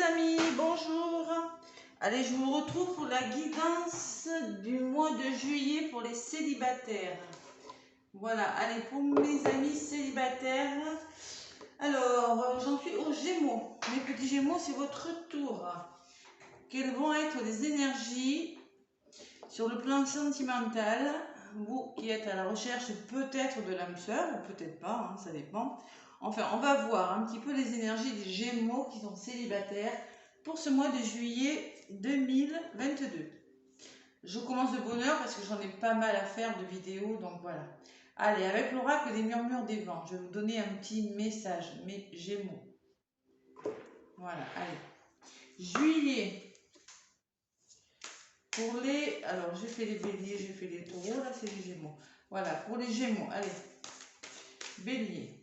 amis, bonjour. Allez, je vous retrouve pour la guidance du mois de juillet pour les célibataires. Voilà, allez, pour mes amis célibataires. Alors, j'en suis aux Gémeaux. Mes petits Gémeaux, c'est votre tour. Quelles vont être les énergies sur le plan sentimental? Vous qui êtes à la recherche peut-être de l'âme sœur, ou peut-être pas, hein, ça dépend. Enfin, on va voir un petit peu les énergies des Gémeaux qui sont célibataires pour ce mois de juillet 2022. Je commence de bonne heure parce que j'en ai pas mal à faire de vidéos, donc voilà. Allez, avec l'oracle des murmures des vents, je vais vous donner un petit message, mes Gémeaux. Voilà, allez. Juillet. Pour les... Alors, j'ai fait les béliers, j'ai fait les taureaux, là c'est les Gémeaux. Voilà, pour les Gémeaux, allez. Bélier.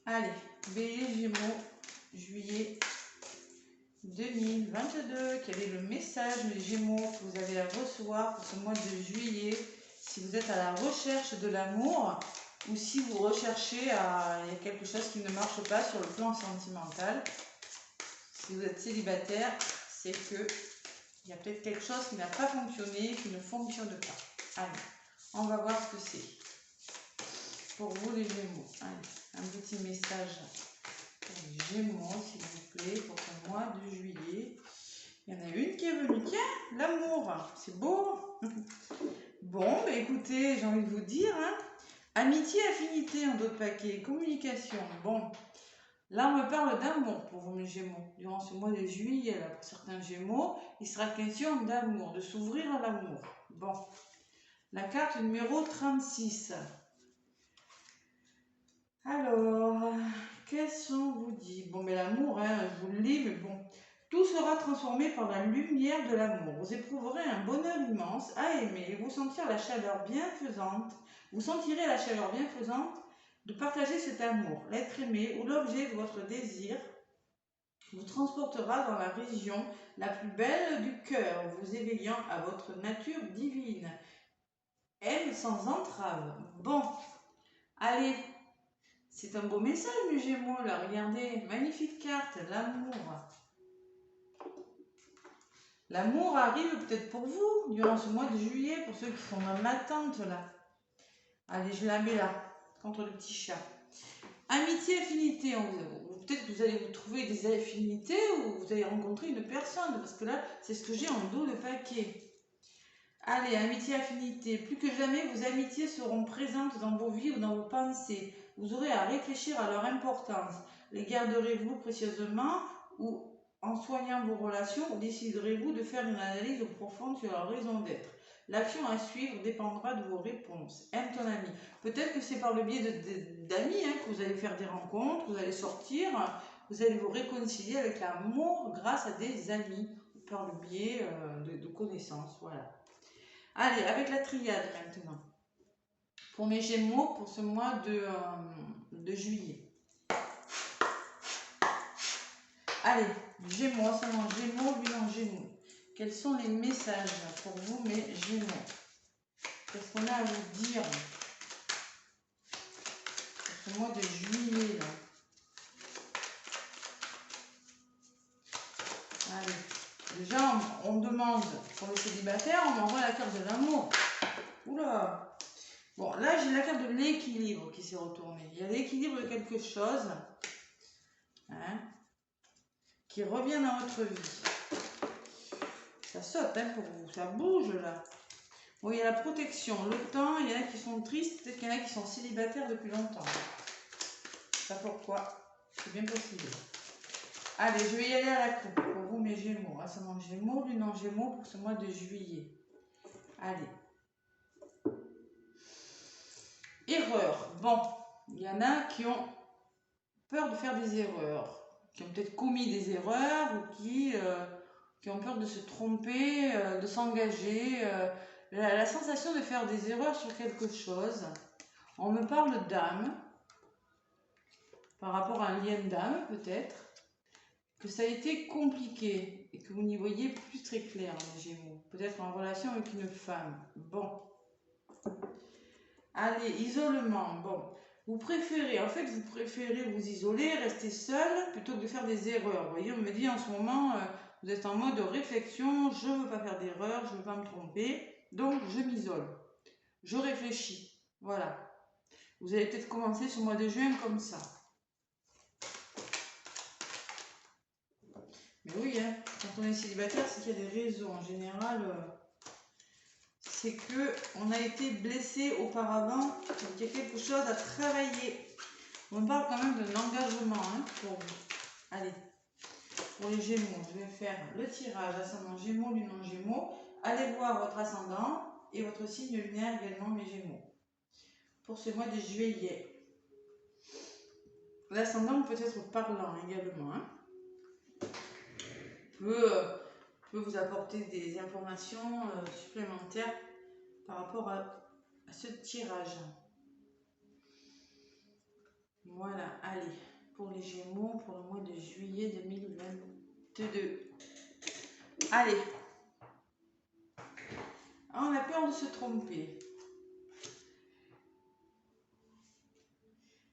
Allez, bélier, Gémeaux, juillet 2022. Quel est le message, mes Gémeaux, que vous allez recevoir pour ce mois de juillet? Si vous êtes à la recherche de l'amour ou si vous recherchez, il y a quelque chose qui ne marche pas sur le plan sentimental. Si vous êtes célibataire, c'est que il y a peut-être quelque chose qui n'a pas fonctionné, qui ne fonctionne pas. Allez, on va voir ce que c'est. Pour vous les Gémeaux, allez, un petit message pour les Gémeaux, s'il vous plaît, pour ce mois de juillet. Il y en a une qui est venue, tiens, l'amour, c'est beau. Bon, bah écoutez, j'ai envie de vous dire, hein, amitié, affinité en d'autres paquets, communication, bon. Là, on me parle d'amour pour vous, mes Gémeaux. Durant ce mois de juillet, là, pour certains Gémeaux, il sera question d'amour, de s'ouvrir à l'amour. Bon, la carte numéro 36. Alors, quels sont vous dit? Bon, mais l'amour, hein, je vous le lis, mais bon. Tout sera transformé par la lumière de l'amour. Vous éprouverez un bonheur immense à aimer et vous sentir la chaleur bienfaisante. Vous sentirez la chaleur bienfaisante de partager cet amour. L'être aimé ou l'objet de votre désir vous transportera dans la région la plus belle du cœur, vous éveillant à votre nature divine. Aime sans entrave. Bon, allez. C'est un beau message, mes Gémeaux, là. Regardez, magnifique carte, l'amour. L'amour arrive peut-être pour vous, durant ce mois de juillet, pour ceux qui sont dans l'attente, là. Allez, je la mets là, contre le petit chat. Amitié, affinité. Peut-être que vous allez vous trouver des affinités ou vous allez rencontrer une personne, parce que là, c'est ce que j'ai en dos de paquet. Allez, amitié, affinité. Plus que jamais, vos amitiés seront présentes dans vos vies ou dans vos pensées. Vous aurez à réfléchir à leur importance. Les garderez-vous précieusement ou en soignant vos relations ou déciderez-vous de faire une analyse profonde sur leur raison d'être? L'action à suivre dépendra de vos réponses. Aime ton ami. Peut-être que c'est par le biais d'amis hein, que vous allez faire des rencontres, vous allez sortir, vous allez vous réconcilier avec l'amour grâce à des amis, ou par le biais de connaissances. Voilà. Allez, avec la triade maintenant. Pour mes Gémeaux, pour ce mois de juillet. Allez, Gémeaux, seulement Gémeaux, bilan Gémeaux. Quels sont les messages pour vous, mes Gémeaux? Qu'est-ce qu'on a à vous dire pour ce mois de juillet, là? Allez, déjà, on demande pour les célibataires, on m'envoie la carte de l'amour. Oula! Bon, là, j'ai la carte de l'équilibre qui s'est retournée. Il y a l'équilibre de quelque chose. Hein, qui revient dans votre vie. Ça saute hein, pour vous, ça bouge là. Bon, il y a la protection, le temps, il y en a qui sont tristes, peut-être qu'il y en a qui sont célibataires depuis longtemps. Ça pourquoi? C'est bien possible. Allez, je vais y aller à la coupe pour vous mes Gémeaux. Ascendant Gémeaux, lune en Gémeaux pour ce mois de juillet. Allez. Erreur. Bon, il y en a qui ont peur de faire des erreurs, qui ont peut-être commis des erreurs ou qui ont peur de se tromper, de s'engager. La sensation de faire des erreurs sur quelque chose. On me parle d'âme, par rapport à un lien d'âme peut-être, que ça a été compliqué et que vous n'y voyez plus très clair, les Gémeaux. Peut-être en relation avec une femme. Bon. Allez, isolement. Bon. Vous préférez vous isoler, rester seul, plutôt que de faire des erreurs. Vous voyez, on me dit en ce moment, vous êtes en mode réflexion, je ne veux pas faire d'erreur, je ne veux pas me tromper, donc je m'isole. Je réfléchis. Voilà. Vous allez peut-être commencer ce mois de juin comme ça. Mais oui, hein, quand on est célibataire, c'est qu'il y a des raisons. En général, c'est que on a été blessé auparavant, donc il y a quelque chose à travailler. On parle quand même d'un engagement hein, pour vous. Allez, pour les Gémeaux, je vais faire le tirage ascendant Gémeaux, lunan Gémeaux. Allez voir votre ascendant et votre signe lunaire également, mes Gémeaux. Pour ce mois de juillet. L'ascendant peut être parlant également. Hein. Peut vous apporter des informations supplémentaires par rapport à ce tirage. Voilà, allez, pour les Gémeaux, pour le mois de juillet 2022. Allez. On a peur de se tromper.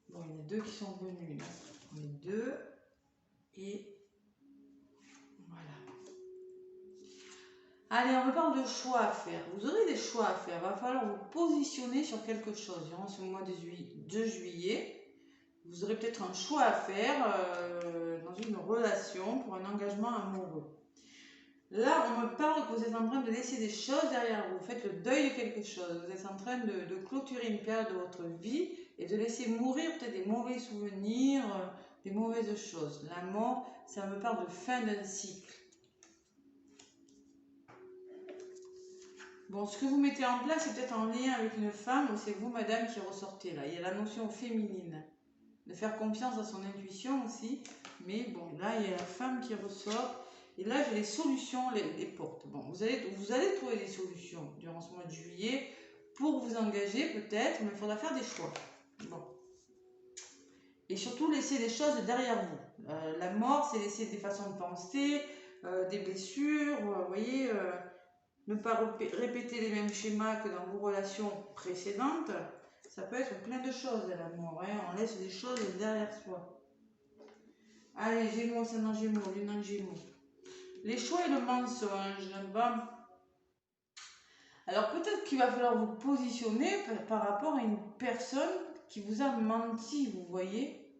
Bon, il y en a deux qui sont venus là. Les deux. Et voilà. Allez, on me parle de choix à faire. Vous aurez des choix à faire. Il va falloir vous positionner sur quelque chose. Durant ce mois de juillet, vous aurez peut-être un choix à faire dans une relation pour un engagement amoureux. Là, on me parle que vous êtes en train de laisser des choses derrière vous. Vous faites le deuil de quelque chose. Vous êtes en train de clôturer une période de votre vie et de laisser mourir peut-être des mauvais souvenirs, des mauvaises choses. La mort, ça me parle de fin d'un cycle. Bon, ce que vous mettez en place, c'est peut-être en lien avec une femme ou c'est vous, madame, qui ressortez là. Il y a la notion féminine. De faire confiance à son intuition aussi. Mais bon, là, il y a la femme qui ressort. Et là, j'ai les solutions, les portes. Bon, vous allez trouver des solutions durant ce mois de juillet pour vous engager peut-être, mais il faudra faire des choix. Bon. Et surtout, laisser les choses derrière vous. La mort, c'est laisser des façons de penser, des blessures, vous voyez, ne pas répéter les mêmes schémas que dans vos relations précédentes. Ça peut être plein de choses, la mort. Hein. On laisse des choses derrière soi. Allez, Gémeaux, ascendant Gémeaux, lunan Gémeaux. Les choix et le mensonge. Bon. Alors peut-être qu'il va falloir vous positionner par rapport à une personne qui vous a menti, vous voyez.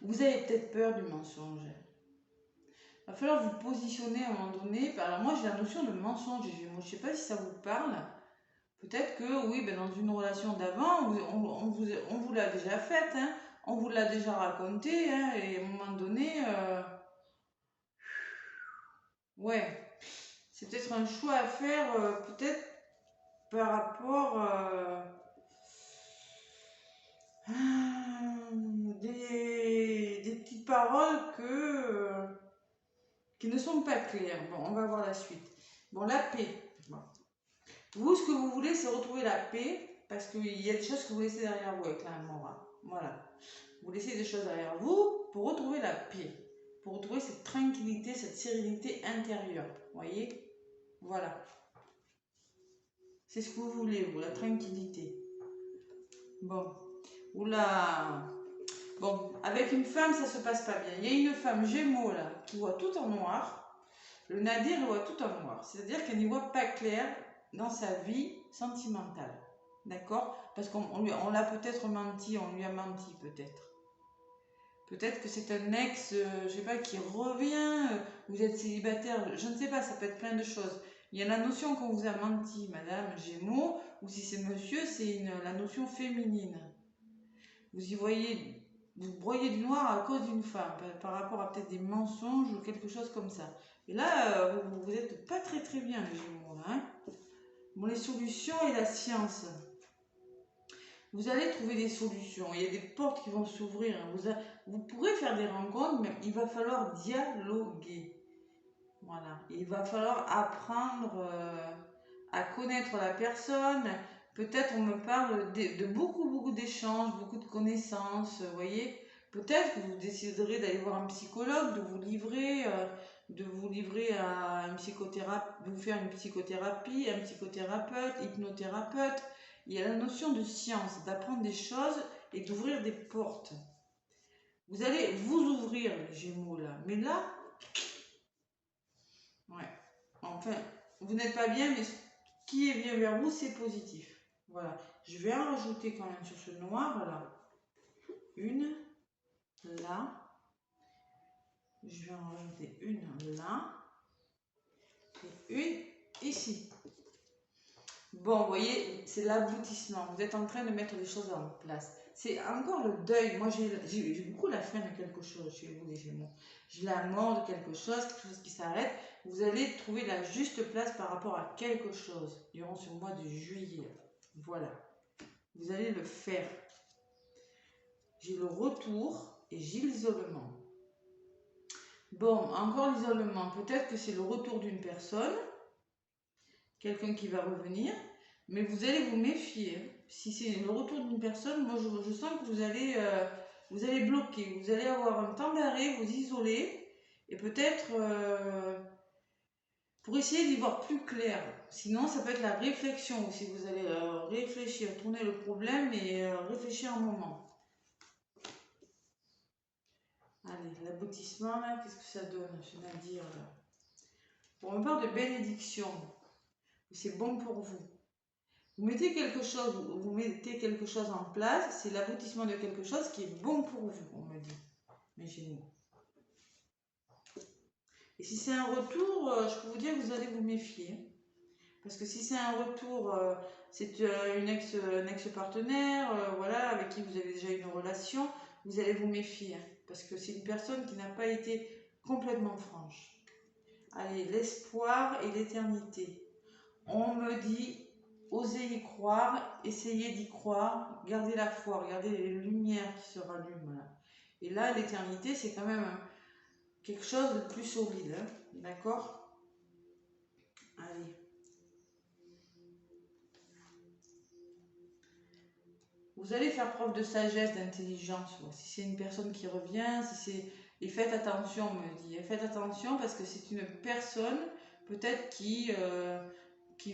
Vous avez peut-être peur du mensonge. Il va falloir vous positionner à un moment donné. Alors moi j'ai la notion de mensonge. Je ne sais pas si ça vous parle. Peut-être que oui, ben dans une relation d'avant, on vous l'a déjà faite. Hein. On vous l'a déjà raconté. Hein, et à un moment donné... ouais. C'est peut-être un choix à faire, peut-être par rapport des petites paroles qui ne sont pas claires. Bon, on va voir la suite. Bon, la paix. Bon. Vous, ce que vous voulez, c'est retrouver la paix, parce qu'il y a des choses que vous laissez derrière vous avec la mort. Voilà. Vous laissez des choses derrière vous pour retrouver la paix, pour retrouver cette tranquillité, cette sérénité intérieure. Vous voyez ? Voilà. C'est ce que vous voulez, vous, la tranquillité. Bon. Oula. Bon, avec une femme, ça se passe pas bien. Il y a une femme Gémeaux, là, qui voit tout en noir. Le Nadir, il voit tout en noir. C'est-à-dire qu'elle n'y voit pas clair dans sa vie sentimentale. D'accord? Parce qu'on l'a peut-être menti, on lui a menti peut-être. Peut-être que c'est un ex, je sais pas, qui revient, vous êtes célibataire, je ne sais pas, ça peut être plein de choses. Il y a la notion qu'on vous a menti, madame Gémeaux, ou si c'est monsieur, c'est la notion féminine. Vous y voyez, vous broyez du noir à cause d'une femme, par rapport à peut-être des mensonges ou quelque chose comme ça. Et là, vous n'êtes pas très très bien, les Gémeaux, là. Hein. Bon, les solutions et la science. Vous allez trouver des solutions, il y a des portes qui vont s'ouvrir. Vous pourrez faire des rencontres, mais il va falloir dialoguer. Voilà. Il va falloir apprendre à connaître la personne. Peut-être on me parle de beaucoup d'échanges, beaucoup de connaissances, vous voyez. Peut-être que vous déciderez d'aller voir un psychologue, de vous livrer à un psychothérapeute, de vous faire une psychothérapie, un psychothérapeute, hypnothérapeute. il y a la notion de science, d'apprendre des choses et d'ouvrir des portes. Vous allez vous ouvrir, les Gémeaux, là. Mais là, ouais. Enfin, vous n'êtes pas bien, mais ce qui vient vers vous, c'est positif. Voilà. Je vais en rajouter quand même sur ce noir, là. Une, là. Je vais en rajouter une là. Et une ici. Bon, vous voyez, c'est l'aboutissement. Vous êtes en train de mettre des choses en place. C'est encore le deuil. Moi, j'ai beaucoup la fin de quelque chose chez vous, les Gémeaux. J'ai la mort de quelque chose qui s'arrête. Vous allez trouver la juste place par rapport à quelque chose durant ce mois de juillet. Voilà. Vous allez le faire. J'ai le retour et j'ai l'isolement. Bon, encore l'isolement. Peut-être que c'est le retour d'une personne. Quelqu'un qui va revenir. Mais vous allez vous méfier. Si c'est le retour d'une personne, moi je sens que vous allez bloquer. Vous allez avoir un temps d'arrêt, vous isoler. Et peut-être pour essayer d'y voir plus clair. Sinon, ça peut être la réflexion aussi. Vous allez réfléchir, tourner le problème et réfléchir un moment. Allez, l'aboutissement, là, qu'est-ce que ça donne? Je viens de dire, là. Bon, on parle de bénédiction. C'est bon pour vous. Vous mettez quelque chose en place, c'est l'aboutissement de quelque chose qui est bon pour vous, on me dit, mes Gémeaux. Et si c'est un retour, je peux vous dire que vous allez vous méfier. Parce que si c'est un retour, c'est un ex-partenaire, voilà, avec qui vous avez déjà une relation, vous allez vous méfier. Parce que c'est une personne qui n'a pas été complètement franche. Allez, l'espoir et l'éternité. On me dit... Osez y croire, essayez d'y croire, gardez la foi, regardez les lumières qui se rallument. Là. Et là, l'éternité, c'est quand même quelque chose de plus solide. Hein, d'accord? Allez. Vous allez faire preuve de sagesse, d'intelligence. Si c'est une personne qui revient, si c'est... Et faites attention, on me dit. Et faites attention parce que c'est une personne, peut-être, qui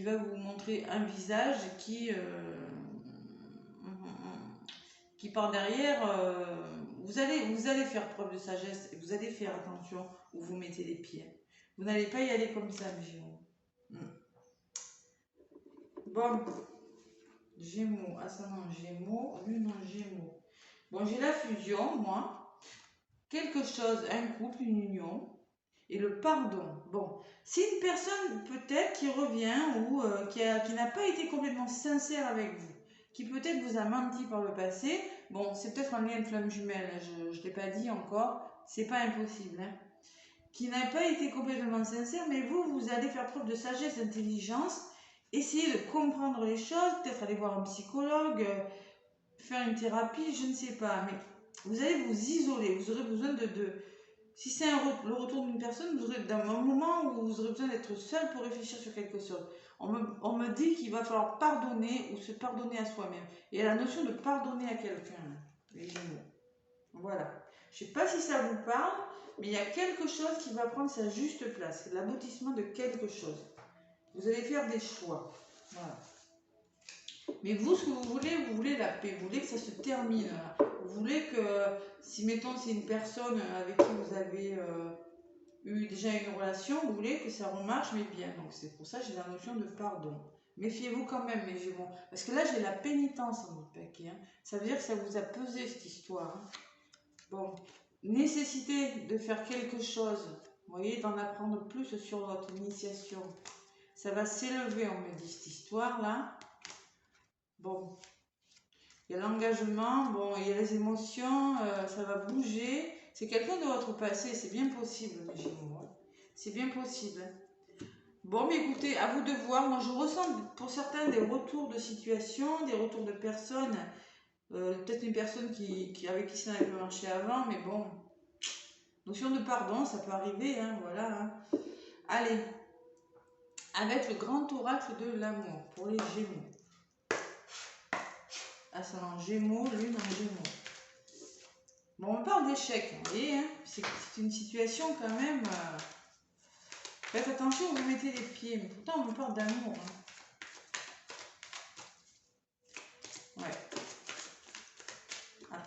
va vous montrer un visage qui par derrière, vous allez faire preuve de sagesse et vous allez faire attention où vous mettez les pieds. Vous n'allez pas y aller comme ça, mes Gémeaux. Bon, Gémeaux, ascendant Gémeaux, lune en Gémeaux. Bon, j'ai la fusion, moi. Quelque chose, un couple, une union. Et le pardon. Bon, c'est une personne peut-être qui revient ou qui n'a pas été complètement sincère avec vous, qui peut-être vous a menti par le passé. Bon, c'est peut-être un lien de flamme jumelle, je ne l'ai pas dit encore, c'est pas impossible. Hein. Qui n'a pas été complètement sincère, mais vous allez faire preuve de sagesse, d'intelligence, essayer de comprendre les choses, peut-être aller voir un psychologue, faire une thérapie, je ne sais pas, mais vous allez vous isoler, vous aurez besoin si c'est le retour d'une personne, vous aurez dans un moment où vous aurez besoin d'être seul pour réfléchir sur quelque chose. On me dit qu'il va falloir pardonner ou se pardonner à soi-même. Il y a la notion de pardonner à quelqu'un, les Gémeaux. Voilà. Je ne sais pas si ça vous parle, mais il y a quelque chose qui va prendre sa juste place. C'est l'aboutissement de quelque chose. Vous allez faire des choix. Voilà. Mais vous, ce que vous voulez la paix. Vous voulez que ça se termine. Vous voulez que, si mettons c'est une personne avec qui vous avez eu déjà une relation, vous voulez que ça remarche, mais bien. Donc c'est pour ça que j'ai la notion de pardon. Méfiez-vous quand même, mes Gémeaux. Parce que là, j'ai la pénitence en votre paquet. Hein. Ça veut dire que ça vous a pesé, cette histoire. Hein. Bon, nécessité de faire quelque chose. Vous voyez, d'en apprendre plus sur votre initiation. Ça va s'élever, on me dit, cette histoire-là. Bon, il y a l'engagement, bon, il y a les émotions, ça va bouger. C'est quelqu'un de votre passé, c'est bien possible, mes Gémeaux. C'est bien possible. Bon, mais écoutez, à vous de voir. Moi, je ressens pour certains des retours de situation, des retours de personnes. Peut-être une personne avec qui ça n'avait pas marché avant, mais bon. Notion de pardon, ça peut arriver, hein, voilà. Hein. Allez, avec le grand oracle de l'amour pour les Gémeaux. Ascendant Gémeaux, lune en Gémeaux. Bon, on parle d'échec, vous voyez, hein, c'est une situation quand même... Faites attention où vous mettez les pieds, mais pourtant on me parle d'amour. Hein.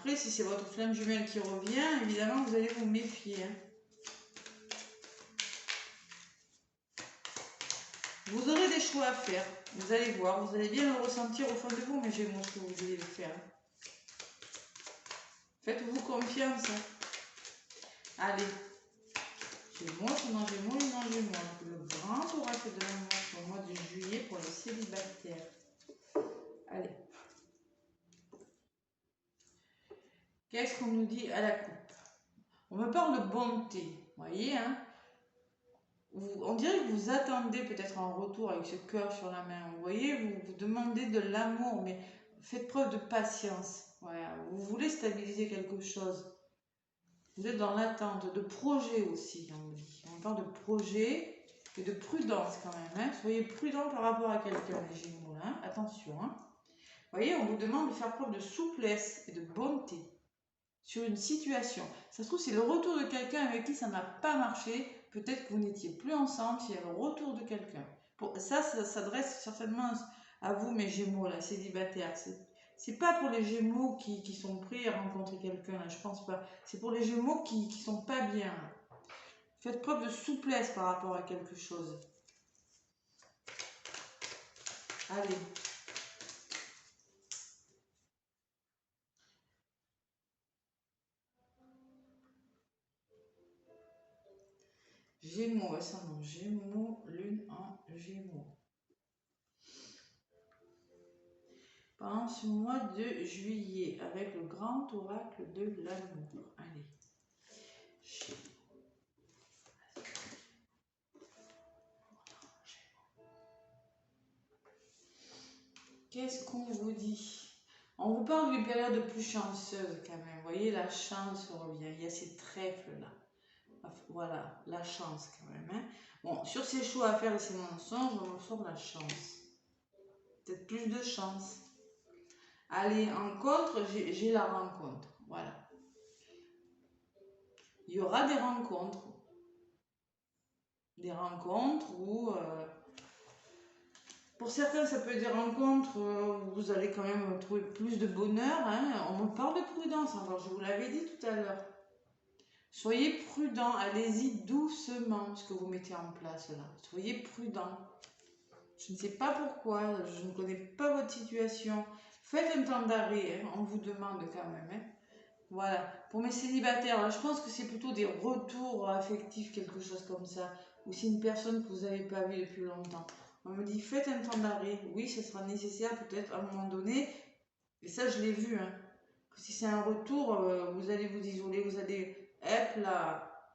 Après, si c'est votre flamme jumelle qui revient, évidemment, vous allez vous méfier. Hein. Vous aurez des choix à faire. Vous allez voir, vous allez bien le ressentir au fond de vous, mais j'ai mon ce que vous allez le faire. Faites-vous confiance. Hein. Allez. Gémeaux, son Gémeaux, une Gémeaux. Le grand oracle de l'amour pour le mois de juillet pour les célibataires. Allez. Qu'est-ce qu'on nous dit à la coupe? On me parle de bonté. Vous voyez, hein? On dirait que vous attendez peut-être un retour avec ce cœur sur la main. Vous voyez, vous demandez de l'amour, mais faites preuve de patience. Voilà. Vous voulez stabiliser quelque chose. Vous êtes dans l'attente de projet aussi, on me dit. On parle de projet et de prudence quand même. Hein. Soyez prudent par rapport à quelqu'un, les Gémeaux. Hein. Attention. Hein. Vous voyez, on vous demande de faire preuve de souplesse et de bonté sur une situation. Ça se trouve, c'est le retour de quelqu'un avec qui ça n'a pas marché. Peut-être que vous n'étiez plus ensemble, s'il y a le retour de quelqu'un. Ça s'adresse certainement à vous, mes Gémeaux, là, célibataires. C'est pas pour les Gémeaux qui sont prêts à rencontrer quelqu'un, là, je pense pas. C'est pour les Gémeaux qui sont pas bien. Là. Faites preuve de souplesse par rapport à quelque chose. Allez. Gémeaux, ascendant Gémeaux, lune en Gémeaux. Pendant ce mois de juillet, avec le grand oracle de l'amour. Allez. Qu'est-ce qu'on vous dit? On vous parle d'une période plus chanceuse quand même. Vous voyez, la chance revient. Il y a ces trèfles-là. Voilà, la chance quand même. Hein. Bon, sur ces choix à faire et ces mensonges, on ressort la chance. Peut-être plus de chance. Allez, en contre, j'ai la rencontre. Voilà. Il y aura des rencontres. Des rencontres où... pour certains, ça peut être des rencontres où vous allez quand même trouver plus de bonheur. Hein. On me parle de prudence encore, je vous l'avais dit tout à l'heure. Soyez prudent, allez-y doucement ce que vous mettez en place là. Soyez prudent. Je ne sais pas pourquoi, je ne connais pas votre situation. Faites un temps d'arrêt, hein, on vous demande quand même. Hein. Voilà. Pour mes célibataires, là, je pense que c'est plutôt des retours affectifs, quelque chose comme ça. Ou c'est une personne que vous n'avez pas vue depuis longtemps. On me dit, faites un temps d'arrêt. Oui, ce sera nécessaire peut-être à un moment donné. Et ça, je l'ai vu. Hein. Si c'est un retour, vous allez vous isoler, vous allez... Hop là,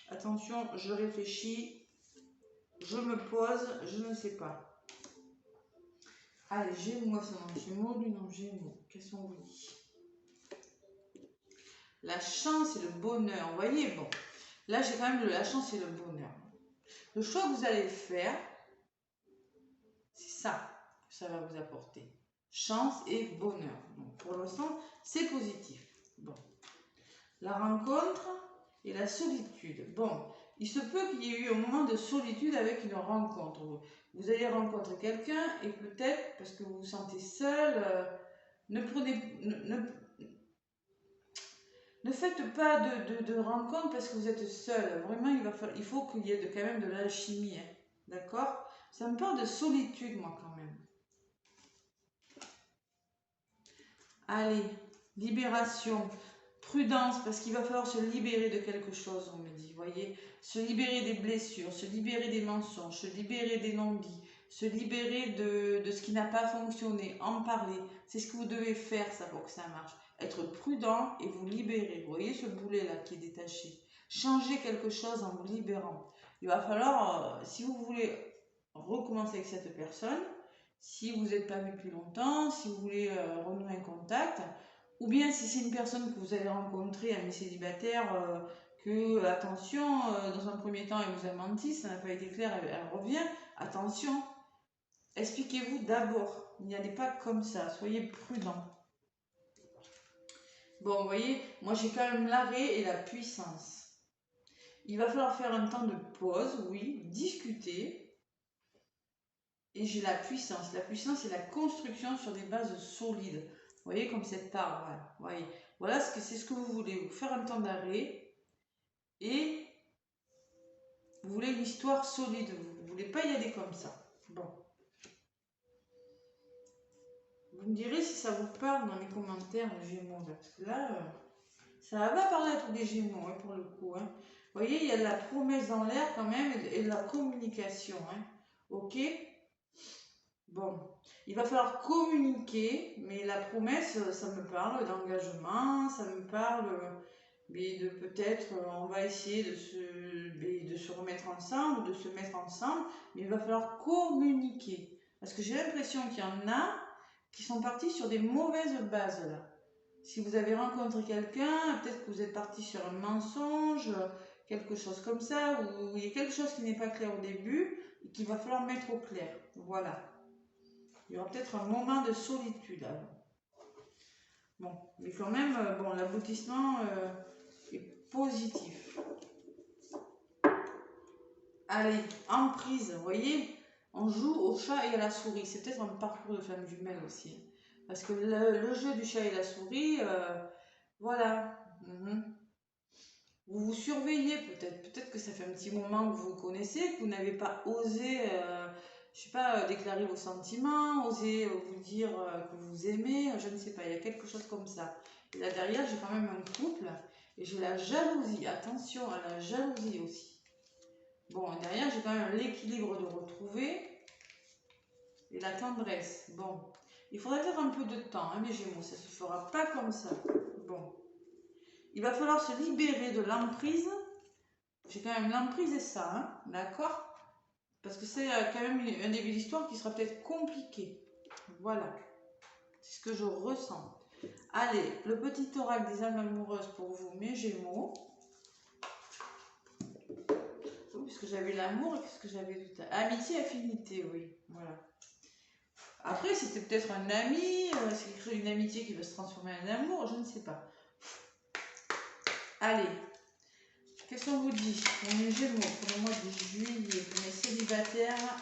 attention, je réfléchis, je me pose, je ne sais pas. Allez, Gémeaux, Gémeaux, lune en Gémeaux. Qu'est-ce qu'on vous dit? La chance et le bonheur. Vous voyez, bon, là j'ai quand même la chance et le bonheur. Le choix que vous allez faire, c'est ça que ça va vous apporter. Chance et bonheur. Donc pour l'instant, c'est positif. Bon. La rencontre et la solitude. Bon, il se peut qu'il y ait eu un moment de solitude avec une rencontre. Vous allez rencontrer quelqu'un et peut-être, parce que vous vous sentez seul, ne faites pas de rencontre parce que vous êtes seul. Vraiment, il faut qu'il y ait quand même de l'alchimie. Hein. D'accord? Ça me parle de solitude, moi, quand même. Allez, libération. Prudence, parce qu'il va falloir se libérer de quelque chose, on me dit, voyez, se libérer des blessures, se libérer des mensonges, se libérer des non-dits, se libérer de ce qui n'a pas fonctionné, en parler. C'est ce que vous devez faire, ça, pour que ça marche. Être prudent et vous libérer. Vous voyez ce boulet-là qui est détaché. Changer quelque chose en vous libérant. Il va falloir, si vous voulez recommencer avec cette personne, si vous n'êtes pas vu depuis longtemps, si vous voulez renouer un contact, ou bien si c'est une personne que vous avez rencontrée, un célibataire, que, attention, dans un premier temps, elle vous a menti, ça n'a pas été clair, elle revient, attention, expliquez-vous d'abord, n'y allez pas comme ça, soyez prudent. Bon, vous voyez, moi j'ai quand même l'arrêt et la puissance. Il va falloir faire un temps de pause, oui, discuter, et j'ai la puissance. La puissance, c'est la construction sur des bases solides. voyez, comme cette part, voilà. Voyez. Voilà c'est ce que vous voulez, vous faire un temps d'arrêt et vous voulez une histoire solide, vous ne voulez pas y aller comme ça. Bon. Vous me direz si ça vous parle dans les commentaires, le Gémeaux, parce que là, ça va pas parler à tous les Gémeaux, hein, pour le coup. Hein. Vous voyez, il y a de la promesse dans l'air quand même et de la communication. Hein. Ok? Bon, il va falloir communiquer, mais la promesse, ça me parle d'engagement, ça me parle mais de peut-être, on va essayer de se remettre ensemble, de se mettre ensemble, mais il va falloir communiquer. Parce que j'ai l'impression qu'il y en a qui sont partis sur des mauvaises bases là. Si vous avez rencontré quelqu'un, peut-être que vous êtes parti sur un mensonge, quelque chose comme ça, ou il y a quelque chose qui n'est pas clair au début et qu'il va falloir mettre au clair. Voilà. Il y aura peut-être un moment de solitude avant. Bon, mais quand même, bon, l'aboutissement est positif. Allez, emprise, vous voyez, on joue au chat et à la souris. C'est peut-être un parcours de femme jumelle aussi. Parce que le jeu du chat et la souris, voilà. Vous vous surveillez peut-être. Peut-être que ça fait un petit moment que vous vous connaissez, que vous n'avez pas osé, je sais pas, déclarer vos sentiments, oser vous dire que vous aimez, je ne sais pas, il y a quelque chose comme ça. Et là derrière, j'ai quand même un couple et j'ai la jalousie. Attention à la jalousie aussi. Bon, derrière, j'ai quand même l'équilibre de retrouver et la tendresse. Bon, il faudrait faire un peu de temps, hein, mes Gémeaux, ça ne se fera pas comme ça. Bon, il va falloir se libérer de l'emprise. J'ai quand même l'emprise et ça, hein, d'accord? Parce que c'est quand même un début d'histoire qui sera peut-être compliqué. Voilà, c'est ce que je ressens. Allez, le petit oracle des âmes amoureuses pour vous, mes Gémeaux. Puisque j'avais l'amour et qu'est-ce que j'avais tout à... Amitié, affinité, oui, voilà. Après, c'était peut-être un ami, c'est une amitié qui va se transformer en amour, je ne sais pas. Allez, qu'est-ce qu'on vous dit pour mes Gémeaux, pour le mois de juillet, pour mes célibataires.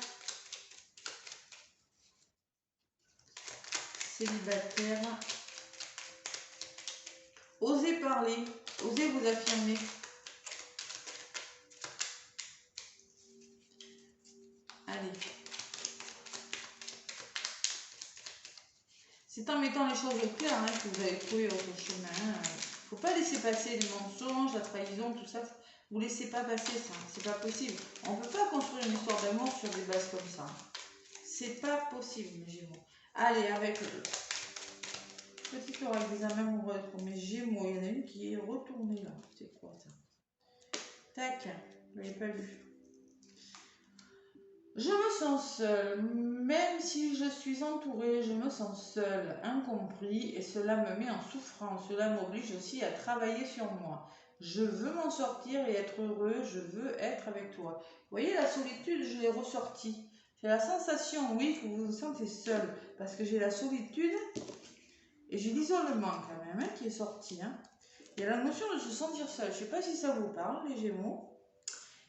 Célibataires. Osez parler, osez vous affirmer. Allez. C'est en mettant les choses au clair hein, que vous allez trouver votre chemin. Il ne faut pas laisser passer les mensonges, la trahison, tout ça. Vous ne laissez pas passer ça, c'est pas possible. On ne peut pas construire une histoire d'amour sur des bases comme ça. C'est pas possible, mes Gémeaux. Allez, avec le petit oracle des âmes amoureuses pour mes Gémeaux, il y en a une qui est retournée là. C'est quoi ça? Tac, vous l'avez pas vu. Je me sens seule, même si je suis entourée, je me sens seule, incompris, et cela me met en souffrance. Cela m'oblige aussi à travailler sur moi. Je veux m'en sortir et être heureux, je veux être avec toi. Vous voyez, la solitude, je l'ai ressortie. J'ai la sensation, oui, que vous vous sentez seul, parce que j'ai la solitude et j'ai l'isolement quand même, hein, qui est sorti. Hein. Il y a la notion de se sentir seul. Je ne sais pas si ça vous parle, les Gémeaux.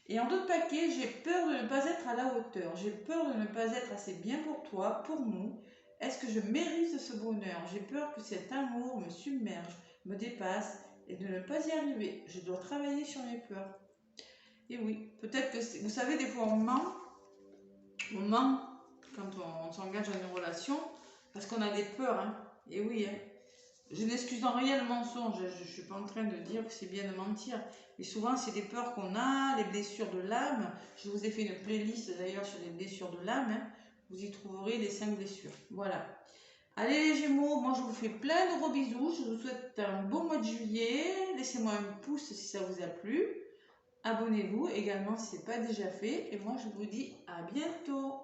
Et en d'autres paquets, j'ai peur de ne pas être à la hauteur. J'ai peur de ne pas être assez bien pour toi, pour nous. Est-ce que je mérite ce bonheur? J'ai peur que cet amour me submerge, me dépasse et de ne pas y arriver. Je dois travailler sur mes peurs. Et oui, peut-être que, vous savez, des fois on ment quand on s'engage dans une relation parce qu'on a des peurs. Hein. Et oui, hein. Je n'excuse en rien le mensonge, je ne suis pas en train de dire que c'est bien de mentir. Mais souvent, c'est des peurs qu'on a, les blessures de l'âme. Je vous ai fait une playlist d'ailleurs sur les blessures de l'âme. Hein. Vous y trouverez les 5 blessures. Voilà. Allez les Gémeaux, moi je vous fais plein de gros bisous. Je vous souhaite un bon mois de juillet. Laissez-moi un pouce si ça vous a plu. Abonnez-vous également si ce n'est pas déjà fait. Et moi je vous dis à bientôt.